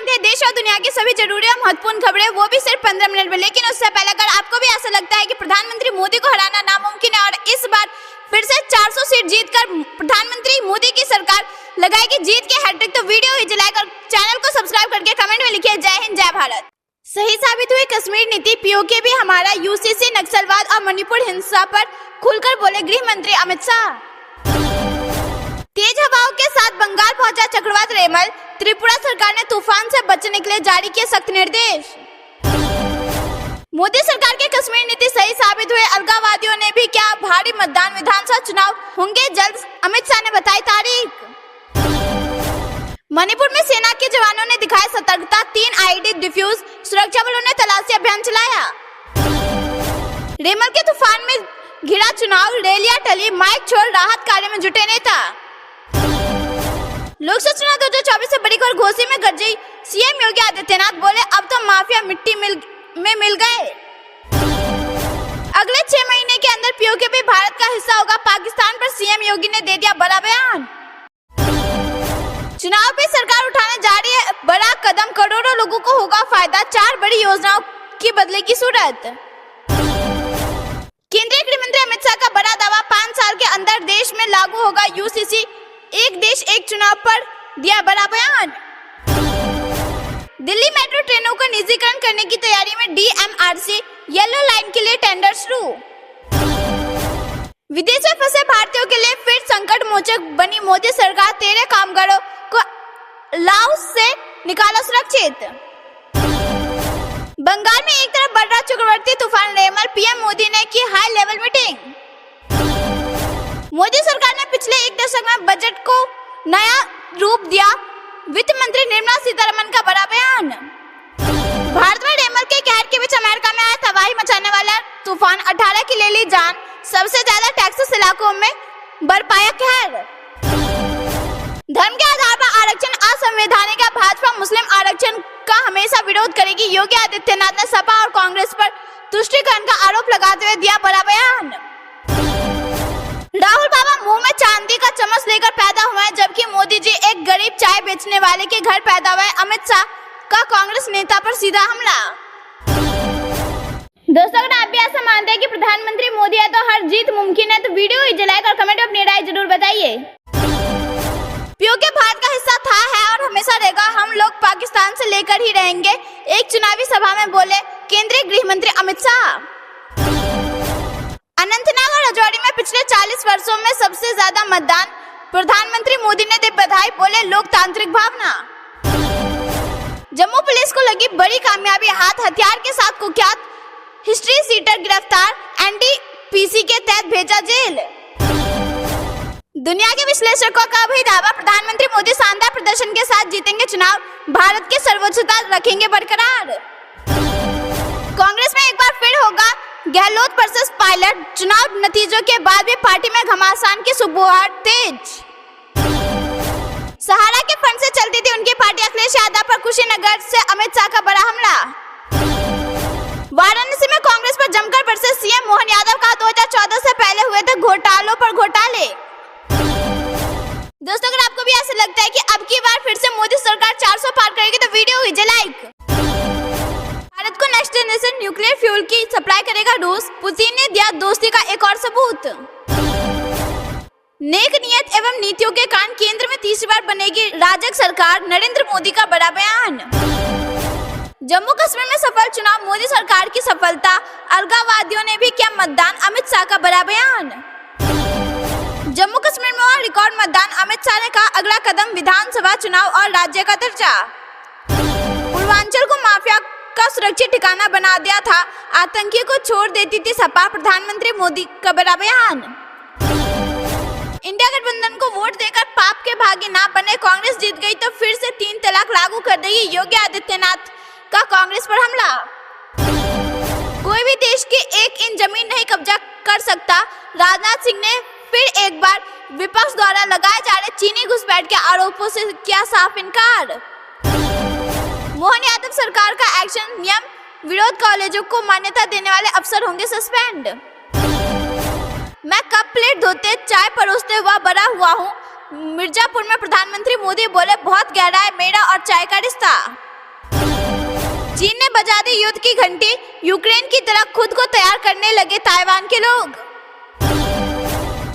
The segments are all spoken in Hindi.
जानते हैं देश और दुनिया की सभी जरूरी और महत्वपूर्ण खबरें, वो भी सिर्फ 15 मिनट में। लेकिन उससे पहले अगर आपको भी ऐसा लगता है कि प्रधानमंत्री मोदी को हराना नामुमकिन है और इस बार फिर से 400 सीट जीतकर प्रधानमंत्री मोदी की सरकार लगाएगी जीत की हैट्रिक, तो वीडियो ही लाइक और चैनल को सब्सक्राइब करके कमेंट में लिखिए जय हिंद जय भारत। सही साबित हुई कश्मीर नीति, पीओके भी हमारा, यूसीसी नक्सलवाद और मणिपुर हिंसा पर खुलकर बोले गृह मंत्री अमित शाह। तेज हवाओं के साथ बंगाल पहुंचा चक्रवात रेमल, त्रिपुरा सरकार ने तूफान से बचने के लिए जारी किए सख्त निर्देश। मोदी सरकार की कश्मीर नीति सही साबित हुए, अलगाववादियों ने भी क्या भारी मतदान, विधानसभा चुनाव होंगे जल्द, अमित शाह ने बताई तारीख। मणिपुर में सेना के जवानों ने दिखाई सतर्कता, 3 आईईडी डिफ्यूज, सुरक्षा बलों ने तलाशी अभियान चलाया। रेमल के तूफान में घिरा चुनाव, रैलियां टली, माइक छोड़ राहत कार्य में जुटे नेता। लोकसभा चुनाव 2024 से बड़ी खबर, घोसी में गरजी सीएम योगी आदित्यनाथ, बोले अब तो माफिया मिट्टी में मिल गए। अगले 6 महीने के अंदर पीओके भी भारत का हिस्सा होगा, पाकिस्तान पर सीएम योगी ने दे दिया बड़ा बयान। चुनाव पे सरकार उठाने जा रही है बड़ा कदम, करोड़ों लोगों को होगा फायदा, 4 बड़ी योजनाओं की बदलेगी सूरत। केंद्रीय गृह मंत्री अमित शाह का बड़ा दावा, 5 साल के अंदर देश में लागू होगा यूसीसी, एक देश एक चुनाव पर दिया बड़ा बयान। दिल्ली मेट्रो ट्रेनों को निजीकरण करने की तैयारी में, डीएमआरसी येलो लाइन के लिए टेंडर शुरू। विदेश में फंसे भारतीयों के लिए फिर संकट मोचक बनी मोदी सरकार, 13 कामगारों को लाओस से निकाला सुरक्षित। बंगाल में एक तरफ बढ़ रहा चक्रवाती तूफान रेमल, पीएम मोदी ने की हाई लेवल मीटिंग। मोदी सरकार ने पिछले 1 दशक में बजट को नया रूप दिया, वित्त मंत्री निर्मला सीतारमण का बड़ा बयान। भारत में रेमल के कहर के बीच अमेरिका में आया तबाही मचाने वाला तूफान, 18 की ले ली जान, सबसे ज्यादा टेक्सास इलाकों में बरपाया कहर। धर्म के आधार पर आरक्षण असंवैधानिक है, भाजपा मुस्लिम आरक्षण का हमेशा विरोध करेगी, योगी आदित्यनाथ ने सपा और कांग्रेस पर तुष्टीकरण का आरोप लगाते हुए दिया बड़ा बयान। राहुल बाबा मुंह में चांदी का चम्मच लेकर पैदा हुए हैं, जबकि मोदी जी एक गरीब चाय बेचने वाले के घर पैदा हुए। अमित शाह का कांग्रेस नेता पर सीधा हमला। दोस्तों अगर आप भी ऐसा मानते हैं कि प्रधानमंत्री मोदी है तो हर जीत मुमकिन है, तो वीडियो ही लाइक और कमेंट में अपनी राय जरूर बताइए। पीओके भारत का हिस्सा था, है और हमेशा रहेगा, हम लोग पाकिस्तान से लेकर ही रहेंगे, एक चुनावी सभा में बोले केंद्रीय गृह मंत्री अमित शाह। अनंतनाग और राजौरी में पिछले 40 वर्षों में सबसे ज्यादा मतदान, प्रधानमंत्री मोदी ने दी बधाई, बोले लोकतांत्रिक भावना। जम्मू पुलिस को लगी बड़ी कामयाबी, हाथ हथियार के साथ कुख्यात हिस्ट्री सीटर गिरफ्तार, एनडीपीसी के तहत भेजा जेल। दुनिया के विश्लेषकों का भी दावा, प्रधानमंत्री मोदी शानदार प्रदर्शन के साथ जीतेंगे चुनाव, भारत की सर्वोच्चता रखेंगे बरकरार। कांग्रेस में एक बार फिर होगा गहलोत वर्सेस पायलट, चुनाव नतीजों के बाद भी पार्टी में घमासान की सुबुहाट तेज। सहारा के फंड से चलती थी उनकी पार्टी, अखिलेश यादव पर कुशीनगर से अमित शाह का बड़ा हमला। वाराणसी में कांग्रेस पर जमकर बरसे सीएम मोहन यादव का, 2014 से पहले हुए थे घोटालों पर घोटाले। दोस्तों अगर आपको भी ऐसा लगता है कि अब की बार फिर से मोदी सरकार 400 पार करेगी, तो वीडियो कीजिए लाइक। भारत को नेक्स्ट जनरेशन न्यूक्लियर फ्यूल की सप्लाई करेगा रूस, पुतिन ने दिया दोस्ती का एक और सबूत। नेक नियत एवं नीतियों के कारण केंद्र में तीसरी बार बनेगी राजग सरकार, नरेंद्र मोदी का बड़ा बयान। जम्मू कश्मीर में सफल चुनाव, मोदी सरकार की सफलता, अलगाववादियों ने भी किया मतदान, अमित शाह का बड़ा बयान। जम्मू कश्मीर में हुआ रिकॉर्ड मतदान, अमित शाह ने कहा अगला कदम विधानसभा चुनाव और राज्य का दर्जा। पूर्वांचल को माफिया का सुरक्षित ठिकाना बना दिया था, आतंकी को छोड़ देती थी सपा, प्रधानमंत्री मोदी का बड़ा बयान। इंडिया गठबंधन को वोट देकर पाप के भागी ना बने, कांग्रेस जीत गई तो फिर से 3 तलाक लागू कर देगी, योगी आदित्यनाथ का कांग्रेस पर हमला। कोई भी देश की 1 इंच जमीन नहीं कब्जा कर सकता, राजनाथ सिंह ने फिर एक बार विपक्ष द्वारा लगाए जा रहे चीनी घुसपैठ के आरोपों से किया साफ इनकार। मोहन यादव सरकार का एक्शन, नियम विरोध, कॉलेजों को मान्यता देने वाले अफसर होंगे सस्पेंड। मैं कप प्लेट धोते चाय परोसते हुआ बड़ा हुआ हूँ, मिर्जापुर में प्रधानमंत्री मोदी बोले बहुत गहरा है मेरा और चाय का रिश्ता। चीन ने बजा दी युद्ध की घंटी, यूक्रेन की तरह खुद को तैयार करने लगे ताइवान के लोग।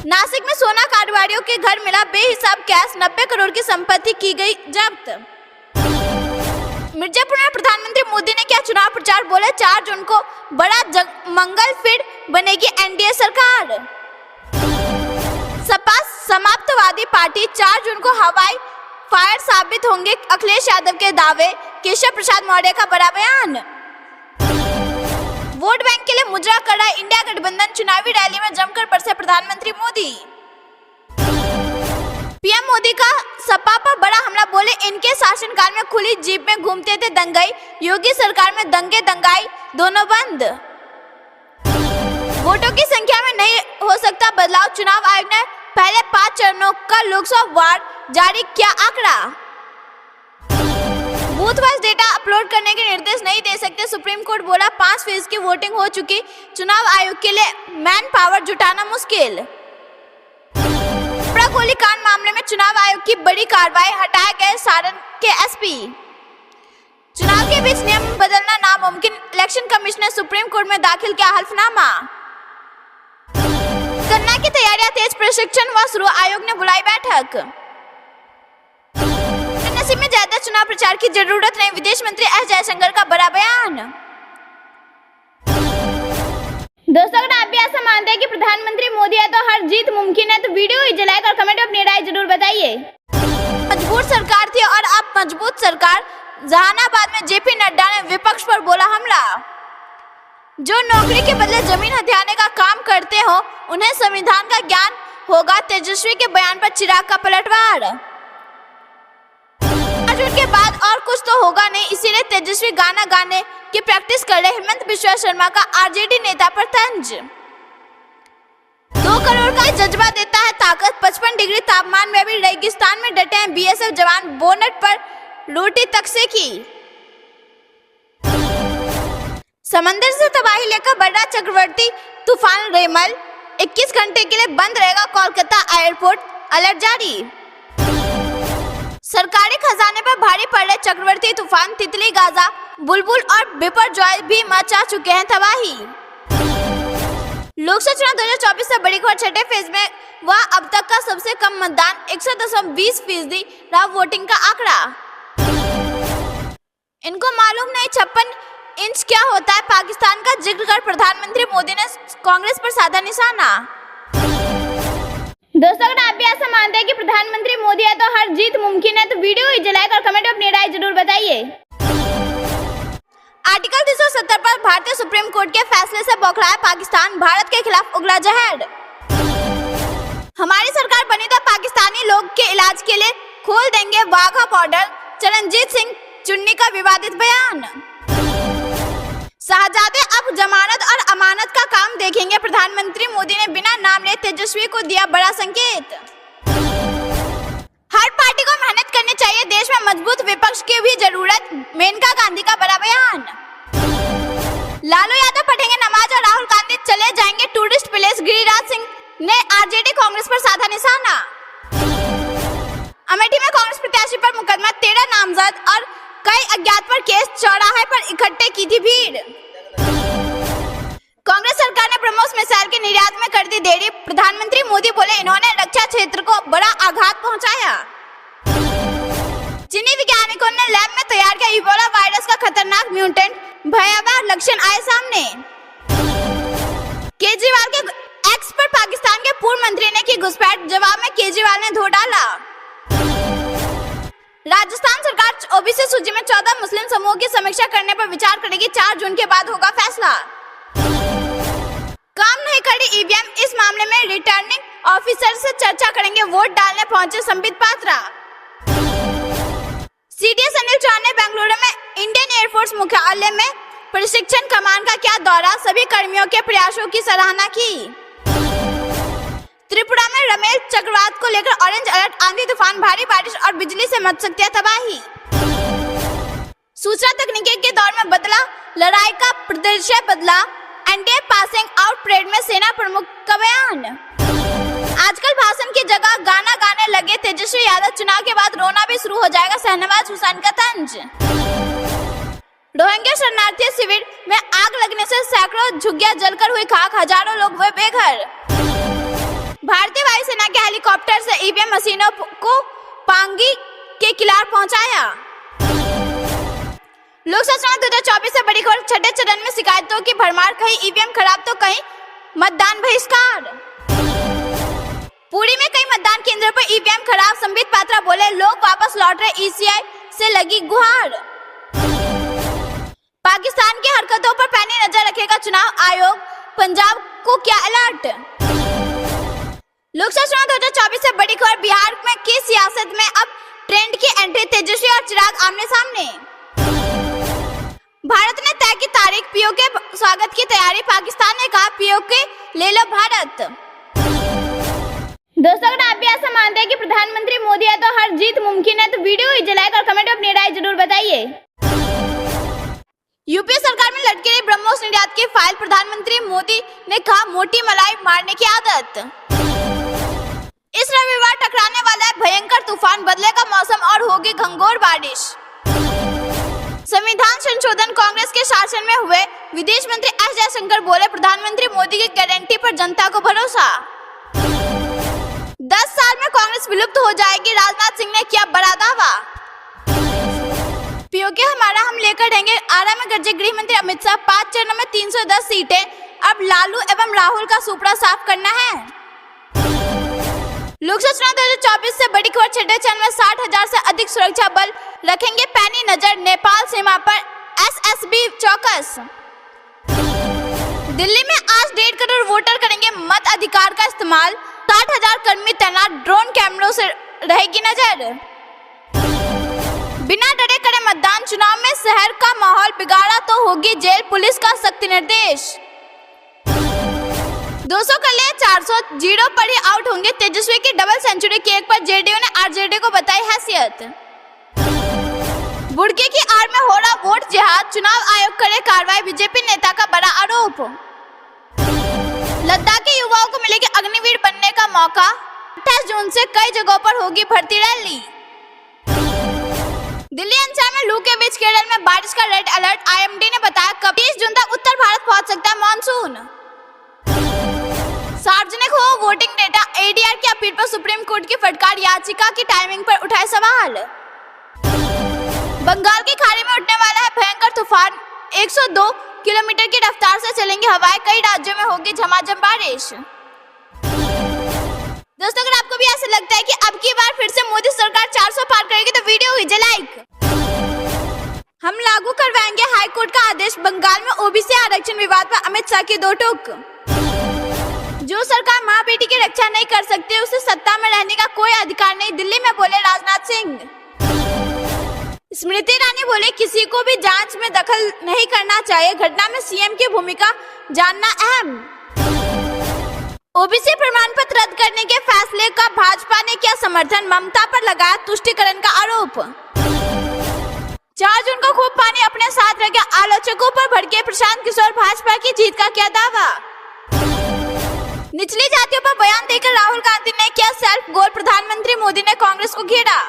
नासिक में सोना कारोबारियों के घर मिला बेहिसाब कैश, 90 करोड़ की संपत्ति की गई जब्त। मिर्जापुर में प्रधानमंत्री मोदी ने किया चुनाव प्रचार, बोले 4 जून को बड़ा मंगल, फिर बनेगी एनडीए सरकार। सपा समाप्तवादी पार्टी 4 जून को हवाई फायर साबित होंगे अखिलेश यादव के दावे, केशव प्रसाद मौर्य का बड़ा बयान। वोट बैंक के लिए मुजरा कर रहा इंडिया गठबंधन, चुनावी रैली में जमकर बरसे प्रधानमंत्री मोदी। पीएम मोदी का सपा पर बड़ा हमला, बोले इनके शासनकाल में खुली जीप में घूमते थे दंगाई, योगी सरकार में दंगे दंगाई दोनों बंद। वोटों की संख्या में नहीं हो सकता बदलाव, चुनाव आयोग ने पहले 5 चरणों का लोकसभा वार जारी किया आंकड़ा। बूथ वाइज डेटा अपलोड करने के निर्देश नहीं दे सकते सुप्रीम कोर्ट, बोला 5% की वोटिंग हो चुकी, चुनाव आयोग के लिए मैन पावर जुटाना मुश्किल। गोलीकांड मामले में चुनाव आयोग की बड़ी कार्रवाई, हटाए गए सारण के एसपी। चुनाव के बीच नियम बदलना नामुमकिन, इलेक्शन कमीशन ने सुप्रीम कोर्ट में दाखिल किया हल्फनामा। गन्ना की तैयारियां तेज, प्रशिक्षण हुआ शुरू, आयोग ने बुलाई बैठक। नसीब में ज्यादा चुनाव प्रचार की जरूरत नहीं, विदेश मंत्री एस जयशंकर का बड़ा बयान। दोस्तों अगर आप भी ऐसा मानते हैं कि प्रधानमंत्री मोदी है तो हर जीत मुमकिन है, तो वीडियो ही लाइक और कमेंट में अपनी राय जरूर बताइए। मजबूत सरकार थी और अब मजबूत सरकार, जहानाबाद में जेपी नड्डा ने विपक्ष पर बोला हमला। जो नौकरी के बदले जमीन हथियाने का काम करते हो उन्हें संविधान का ज्ञान होगा, तेजस्वी के बयान पर चिराग का पलटवार। के बाद और कुछ तो होगा नहीं, इसीलिए तेजस्वी गाना गाने की प्रैक्टिस कर रहे, हेमंत बिश्वा शर्मा का आरजेडी नेता पर तंज। 2 करोड़ का जज्बा देता है ताकत, 55 डिग्री तापमान में भी रेगिस्तान में डटे हैं बीएसएफ जवान, बोनट पर रोटी तक से की। समंदर से तबाही लेकर बढ़ रहा चक्रवर्ती तूफान रेमल, 21 घंटे के लिए बंद रहेगा कोलकाता एयरपोर्ट, अलर्ट जारी। सरकारी खजाने पर भारी पड़ रहे चक्रवर्ती तूफान, तितली, गाजा, बुलबुल और बिपरजॉय भी मचा चुके हैं तबाही। लोकसभा चुनाव 2024 से बड़ी खबर, छठे फेज में वह अब तक का सबसे कम मतदान, 61.20% रहा वोटिंग का आंकड़ा। इनको मालूम नहीं 56 इंच क्या होता है, पाकिस्तान का जिक्र कर प्रधानमंत्री मोदी ने कांग्रेस पर साधा निशाना। दोस्तों अगर आप भी ऐसा मानते हैं कि प्रधानमंत्री मोदी है तो हर जीत मुमकिन है, तो वीडियो ही लाइक और कमेंट में अपनी राय जरूर बताइए। आर्टिकल 370 पर भारतीय सुप्रीम कोर्ट के फैसले से बौखलाया पाकिस्तान, भारत के खिलाफ उगला जहर। हमारी सरकार बनी तो पाकिस्तानी लोग के इलाज के लिए खोल देंगे वाघा बॉर्डर, चरणजीत सिंह चुन्नी का विवादित बयान। शाहजादे अब जमानत और अमानत का काम देखेंगे, प्रधानमंत्री मोदी ने बिना नाम लिए तेजस्वी को दिया बड़ा संकेत। हर पार्टी को मेहनत करनी चाहिए, देश में मजबूत विपक्ष की भी जरूरत, मेनका गांधी का बड़ा बयान। लालू यादव पढ़ेंगे नमाज और राहुल गांधी चले जाएंगे टूरिस्ट प्लेस, गिरिराज सिंह ने आरजेडी कांग्रेस पर साधा निशाना। अमेठी में कांग्रेस प्रत्याशी पर मुकदमा, 13 नामजद और कई अज्ञात पर केस, चौराहे पर इकट्ठे की थी भीड़। कांग्रेस सरकार ने ब्रह्मोस मिसाइल के निर्यात में कर दी देरी, प्रधानमंत्री मोदी बोले इन्होंने रक्षा क्षेत्र को बड़ा आघात पहुंचाया। चीनी वैज्ञानिकों ने लैब में तैयार किया इबोला वायरस का खतरनाक म्यूटेंट, भयावह लक्षण आए सामने। केजरीवाल के एक्स पर पाकिस्तान के पूर्व मंत्री ने की घुसपैठ, जवाब में केजरीवाल ने धो डाला। राजस्थान सरकार ओबीसी सूची में 14 मुस्लिम समूह की समीक्षा करने पर विचार करेगी, 4 जून के बाद होगा फैसला। काम नहीं करी ईवीएम, इस मामले में रिटर्निंग ऑफिसर से चर्चा करेंगे, वोट डालने पहुंचे संबित पात्रा। सीडीएस अनिल चौहान ने बेंगलुरु में इंडियन एयरफोर्स मुख्यालय में प्रशिक्षण कमान का किया दौरा, सभी कर्मियों के प्रयासों की सराहना की। त्रिपुरा में रमेश चक्रवात को लेकर ऑरेंज अलर्ट, आंधी तूफान, भारी बारिश और बिजली से मच सकती है तबाही। सूचना तकनीकी के दौर में बदला लड़ाई का परिदृश्य, बदला एनडीए पासिंग आउट परेड में सेना प्रमुख का बयान। आजकल भाषण की जगह गाना गाने लगे तेजस्वी यादव, चुनाव के बाद रोना भी शुरू हो जाएगा, शहनवाज हुसैन का तंज। रोहिंग्या शरणार्थी शिविर में आग लगने से सैकड़ों झुग्गियां जलकर हुई खाक, हजारों लोग हुए बेघर। भारतीय वायुसेना के हेलीकॉप्टर से ईवीएम मशीनों को पांगी के किनार पहुंचाया। लोकसभा चुनाव 2024 से बड़ी खबर, छठे चरण में शिकायतों की भरमार, कहीं ईवीएम खराब तो कहीं मतदान बहिष्कार। पुरी में कई मतदान केंद्रों पर ईवीएम खराब, संबित पात्रा बोले लोग वापस लौट रहे, ईसीआई से लगी गुहार। पाकिस्तान की हरकतों पर पैनी नजर रखेगा चुनाव आयोग, पंजाब को क्या अलर्ट। लोकसभा चुनाव 2024 से बड़ी खबर, बिहार में की सियासत में अब ट्रेंड की एंट्री, तेजस्वी और चिराग आमने सामने। भारत ने तय की तारीख, पीओके स्वागत की तैयारी, पाकिस्तान ने कहा पीओके ले लो भारत। दोस्तों अगर आप भी ऐसा मानते हैं कि प्रधानमंत्री मोदी है तो हर जीत मुमकिन है तो वीडियो ही जलाइए और कमेंट में अपनी राय जरूर बताइए। यूपी सरकार में लटके रही ब्रह्मोस निर्यात की फाइल, प्रधानमंत्री मोदी ने कहा मोटी मलाई मारने की आदत। इस रविवार टकराने वाला है भयंकर तूफान, बदलेगा मौसम और होगी घंघोर बारिश। संविधान संशोधन कांग्रेस के शासन में हुए, विदेश मंत्री एस जयशंकर बोले प्रधानमंत्री मोदी की गारंटी पर जनता को भरोसा। 10 साल में कांग्रेस विलुप्त हो जाएगी, राजनाथ सिंह ने किया बड़ा दावा। पीओके हमारा, हम लेकर रहेंगे, आरा में गरजे गृह मंत्री अमित शाह। 5 चरणों में 310 सीटें, अब लालू एवं राहुल का सुपड़ा साफ करना है। लोकसभा चुनाव 2024 से बड़ी खबर, छठे चरण में 60,000 से अधिक सुरक्षा बल रखेंगे पैनी नजर, नेपाल सीमा पर एसएसबी चौकस। दिल्ली में आज 1.5 करोड़ वोटर करेंगे मत अधिकार का इस्तेमाल, 60,000 कर्मी तैनात, ड्रोन कैमरों से रहेगी नजर। बिना डरे करे मतदान, चुनाव में शहर का माहौल बिगाड़ा तो होगी जेल, पुलिस का सख्त निर्देश। 200 कर लिए 400, 0 पर ही आउट होंगे तेजस्वी की डबल सेंचुरी, केक पर जेडीयू ने आरजेडी को बताई हैसियत। बुड़के की आड़ में हो रहा वोट जिहाद, चुनाव आयोग करे कार्रवाई, बीजेपी नेता का बड़ा आरोप। लद्दाख के युवाओं को मिलेगी अग्निवीर बनने का मौका, 28 जून से कई जगहों पर होगी भर्ती रैली। दिल्ली एनसीआर में लू के बीच केरल में बारिश का रेड अलर्ट, आईएमडी ने बताया कब 30 जून तक उत्तर भारत पहुंच सकता है मानसून। सार्वजनिक हो वोटिंग डेटा, एडीआर की अपील पर सुप्रीम कोर्ट की फटकार, याचिका की टाइमिंग पर उठाए सवाल। बंगाल की खाड़ी में उठने वाला है भयंकर तूफान, 102 किलोमीटर की रफ्तार से चलेंगी हवाएं, कई राज्यों में होगी झमाझम बारिश। दोस्तों अगर आपको भी ऐसा लगता है कि अब की बार फिर से मोदी सरकार 400 पार करेगी तो वीडियो कीजिए लाइक। हम लागू करवाएंगे हाईकोर्ट का आदेश, बंगाल में ओबीसी आरक्षण विवाद पर अमित शाह की 2 टूक। जो सरकार माँ बेटी की रक्षा नहीं कर सकती उसे सत्ता में रहने का कोई अधिकार नहीं, दिल्ली में बोले राजनाथ सिंह। स्मृति ईरानी बोले किसी को भी जांच में दखल नहीं करना चाहिए, घटना में सीएम की भूमिका जानना अहम। ओबीसी प्रमाण पत्र रद्द करने के फैसले का भाजपा ने किया समर्थन, ममता पर लगाया तुष्टीकरण का आरोप। 4 जून को खूब पानी अपने साथ रखे, आलोचकों पर भड़के प्रशांत किशोर, भाजपा की जीत का किया दावा। निचली जातियों पर बयान देकर राहुल गांधी ने किया सेल्फ गोल, प्रधानमंत्री मोदी ने कांग्रेस को घेरा।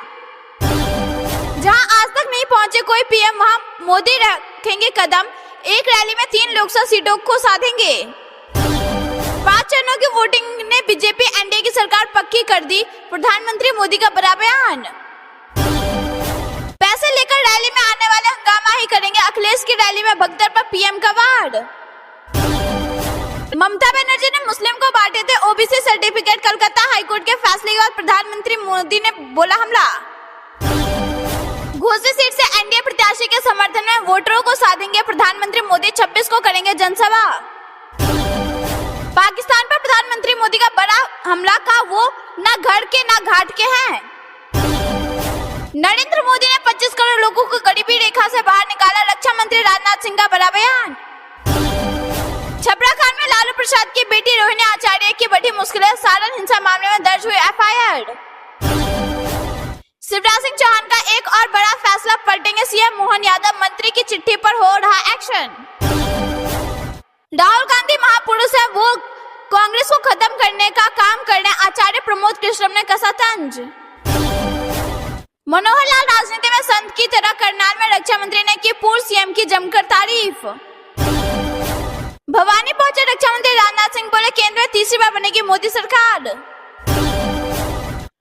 जहां आज तक नहीं पहुंचे कोई पीएम, वहां मोदी रखेंगे कदम, एक रैली में 3 लोकसभा सीटों को साधेंगे। 5 चरणों की वोटिंग ने बीजेपी एनडीए की सरकार पक्की कर दी, प्रधानमंत्री मोदी का बड़ा बयान। पैसे लेकर रैली में आने वाले हंगामा ही करेंगे, अखिलेश की रैली में भगदड़ पर पीएम का वार। ममता बनर्जी ने मुस्लिम को बांटे थे ओबीसी सर्टिफिकेट, कलकत्ता हाईकोर्ट के फैसले के बाद प्रधानमंत्री मोदी ने बोला हमला। घोसी सीट से एनडीए प्रत्याशी के समर्थन में वोटरों को साधेंगे प्रधानमंत्री मोदी, 26 को करेंगे जनसभा। पाकिस्तान पर प्रधानमंत्री मोदी का बड़ा हमला, का वो ना घर के ना घाट के हैं। नरेंद्र मोदी ने 25 करोड़ लोगों को गरीबी रेखा से बाहर निकाला, रक्षा मंत्री राजनाथ सिंह का बड़ा बयान। छपरा कांड में लालू प्रसाद की बेटी रोहिणी आचार्य की बड़ी मुश्किलें, सारण हिंसा मामले में दर्ज हुई एफआईआर। शिवराज सिंह चौहान का एक और बड़ा फैसला, पलटेंगे सीएम मोहन यादव, मंत्री की चिट्ठी पर हो रहा एक्शन। राहुल गांधी महापुरुष है, वो कांग्रेस को खत्म करने का काम करने, आचार्य प्रमोद कृष्णम ने कसा तंज। मनोहर लाल राजनीति में संत की तरह करनाल में रक्षा मंत्री ने की पूर्व सीएम की जमकर तारीफ। भवानी पहुंचे रक्षा मंत्री राजनाथ सिंह, बोले केंद्र में तीसरी बार बनेगी मोदी सरकार।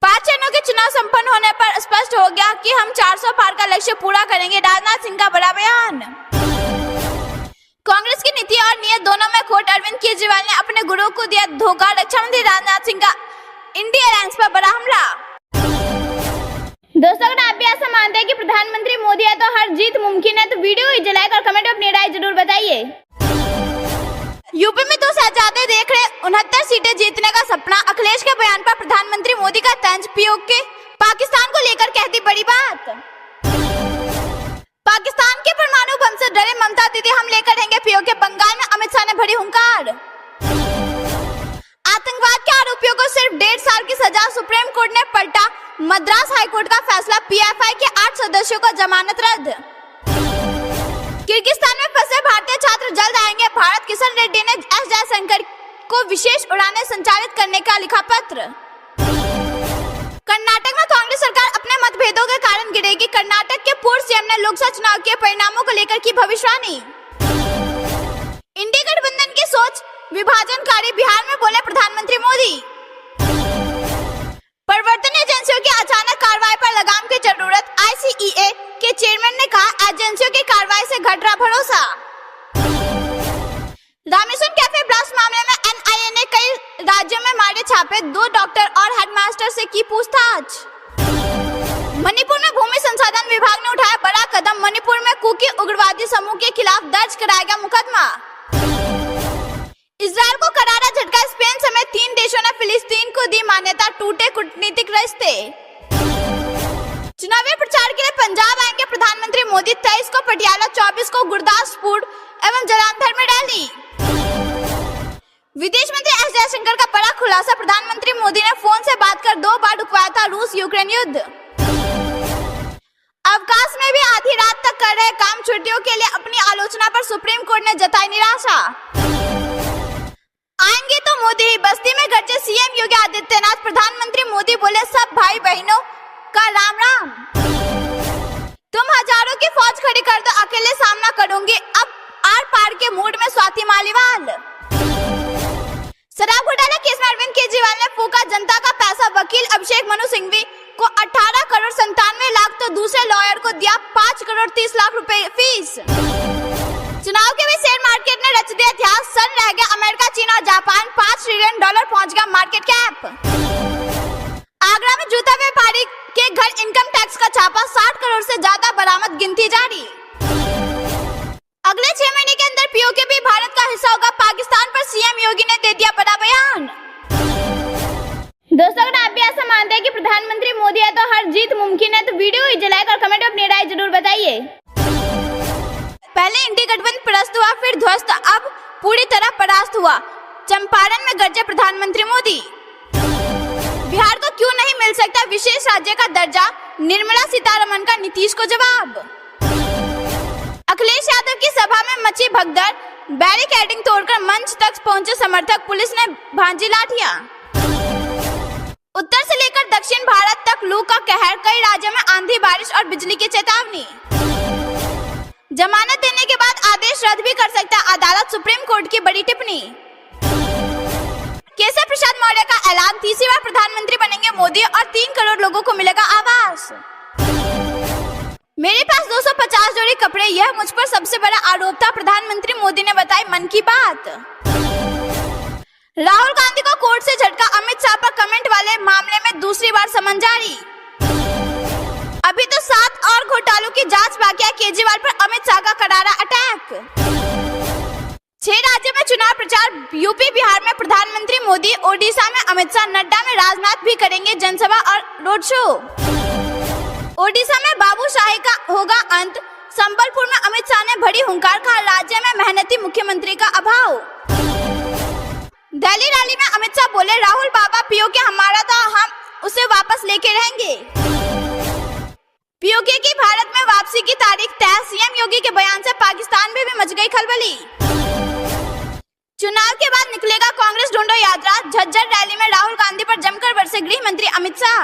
5 चरणों के चुनाव संपन्न होने पर स्पष्ट हो गया कि हम 400 पार का लक्ष्य पूरा करेंगे, राजनाथ सिंह का बड़ा बयान। कांग्रेस की नीति और नियत दोनों में खोट, अरविंद केजरीवाल ने अपने गुरु को दिया धोखा, रक्षा मंत्री राजनाथ सिंह का इंडिया अलायंस पर बड़ा हमला। दोस्तों, अगर आप भी ऐसा मानते हैं कि प्रधानमंत्री मोदी है तो हर जीत मुमकिन है, तो वीडियो ही लाइक और कमेंट में अपनी राय जरूर बताइए। यूपी में 2 शहजादे देख रहे 69 सीटें जीतने का सपना, अखिलेश के बयान पर प्रधानमंत्री मोदी का तंज, पीओके पाकिस्तान को लेकर कहती बड़ी बात। पाकिस्तान के परमाणु बम से डरे ममता दीदी, हम लेकर रहेंगे पीओके, बंगाल में अमित शाह ने भरी हुंकार। आतंकवाद के आरोपियों को सिर्फ 1.5 साल की सजा, सुप्रीम कोर्ट ने पलटा मद्रास हाईकोर्ट का फैसला, पीएफआई के 8 सदस्यों को जमानत रद्द। किर्गिस्तान में फंसे भारतीय छात्र जल्द आएंगे भारत, किशन रेड्डी ने एस जयशंकर को विशेष उड़ानें संचालित करने का लिखा पत्र। कर्नाटक में कांग्रेस सरकार अपने मतभेदों के कारण गिरेगी, कर्नाटक के पूर्व सीएम ने लोकसभा चुनाव के परिणामों को लेकर की भविष्यवाणी। इंडी गठबंधन की सोच विभाजनकारी, बिहार में बोले प्रधानमंत्री मोदी। प्रवर्तन एजेंसियों की अचानक कार्रवाई पर लगाम की जरूरत, आईसीईए के चेयरमैन ने कहा एजेंसियों की कार्रवाई से घट रहा भरोसा। रामेश्वरम कैफे ब्लास्ट मामले में एनआईए ने कई राज्यों में मारे छापे, 2 डॉक्टर और हेडमास्टर से की पूछताछ। मणिपुर में भूमि संसाधन विभाग ने उठाया बड़ा कदम, मणिपुर में कुकी उग्रवादी समूह के खिलाफ दर्ज कराया गया मुकदमा। इजरायल को करारा झटका, स्पेन समेत 3 देशों ने फिलिस्तीन को दी मान्यता, टूटे कूटनीतिक रिश्ते। चुनावी प्रचार के लिए पंजाब आएंगे प्रधानमंत्री मोदी, 23 को पटियाला, 24 को गुरदासपुर एवं जलंधर में रैली। विदेश मंत्री एस जयशंकर का बड़ा खुलासा, प्रधानमंत्री मोदी ने फोन से बात कर 2 बार रुकवाया था रूस यूक्रेन युद्ध। अवकाश में भी आधी रात तक कर रहे काम, छुट्टियों के लिए अपनी आलोचना पर सुप्रीम कोर्ट ने जताई निराशा। आएंगे तो मोदी, बस्ती में गरजे सीएम योगी आदित्यनाथ, प्रधानमंत्री मोदी बोले सब भाई बहनों का राम राम। तुम हजारों की फौज खड़ी कर दो, अकेले सामना करूंगी, अब आर पार के मूड में स्वाति मालीवाल। शराब घोटाला केस में अरविंद केजरीवाल ने फूका जनता का पैसा, वकील अभिषेक मनु सिंघवी को 18 करोड़ 97 लाख तो दूसरे लॉयर को दिया 5 करोड़ 30 लाख रुपए फीस। चुनाव के भी शेयर मार्केट ने रच दिया इतिहास, सन रह गया अमेरिका, चीन और जापान, $5 ट्रिलियन पहुंच गया मार्केट कैप। आगरा में जूता व्यापारी के घर इनकम टैक्स का छापा, 60 करोड़ से ज्यादा बरामद, गिनती जारी। अगले 6 महीने के अंदर पीओके भी भारत का हिस्सा होगा, पाकिस्तान पर सीएम योगी ने दे दिया बड़ा बयान। दोस्तों, अगर आप भी ऐसा मानते हैं कि प्रधानमंत्री मोदी है तो हर जीत मुमकिन है, तो वीडियो ही लाइक और कमेंट में अपनी राय जरूर बताइए। पहले इंडी गठबंधन परास्त हुआ, फिर ध्वस्त, अब पूरी तरह परास्त हुआ, चंपारण में गरजे प्रधानमंत्री मोदी। बिहार को क्यों नहीं मिल सकता विशेष राज्य का दर्जा, निर्मला सीतारमण का नीतीश को जवाब। अखिलेश यादव की सभा में मची भगदड़, बैरिकेडिंग तोड़कर मंच तक पहुंचे समर्थक, पुलिस ने भांजी लाठियां। उत्तर से लेकर दक्षिण भारत तक लू का कहर, कई राज्यों में आंधी बारिश और बिजली की चेतावनी। जमानत देने के बाद आदेश रद्द भी कर सकता है अदालत, सुप्रीम कोर्ट की बड़ी टिप्पणी। केशव प्रसाद मौर्य का ऐलान, तीसरी बार प्रधानमंत्री बनेंगे मोदी और 3 करोड़ लोगों को मिलेगा आवास। मेरे पास 250 जोड़ी कपड़े, यह मुझ पर सबसे बड़ा आरोप था, प्रधानमंत्री मोदी ने बताई मन की बात। राहुल गांधी को कोर्ट से झटका, अमित शाह पर कमेंट वाले मामले में दूसरी बार समन जारी। अभी तो 7 और घोटालों की जांच बाकी है, केजरीवाल पर अमित शाह का करारा अटैक। 6 राज्यों में चुनाव प्रचार, यूपी बिहार में प्रधानमंत्री मोदी, ओडिशा में अमित शाह, नड्डा में राजनाथ भी करेंगे जनसभा और रोड शो। ओडिशा में बाबू शाही का होगा अंत, संबलपुर में अमित शाह ने भरी हुंकार, कहा राज्य में मेहनती मुख्यमंत्री का अभाव। दिल्ली रैली में अमित शाह बोले राहुल बाबा पीओके हमारा था, हम उसे वापस लेके रहेंगे। पीओके की भारत में वापसी की तारीख तय, सीएम योगी के बयान से पाकिस्तान में भी मच गई खलबली। चुनाव के बाद निकलेगा कांग्रेस ढूंढो यात्रा, झज्जर रैली में राहुल गांधी पर जमकर बरसे गृह मंत्री अमित शाह।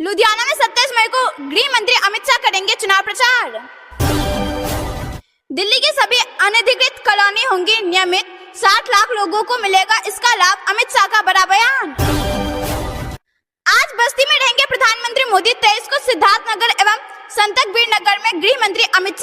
लुधियाना में 27 मई को गृह मंत्री अमित शाह करेंगे चुनाव प्रचार। दिल्ली की सभी अनधिकृत कॉलोनी होंगी नियमित, 60 लाख लोगों को मिलेगा इसका लाभ, अमित शाह का बड़ा बयान। आज बस्ती में रहेंगे प्रधानमंत्री मोदी, 23 को सिद्धार्थनगर एवं संतकबीर नगर में गृह मंत्री अमित शाह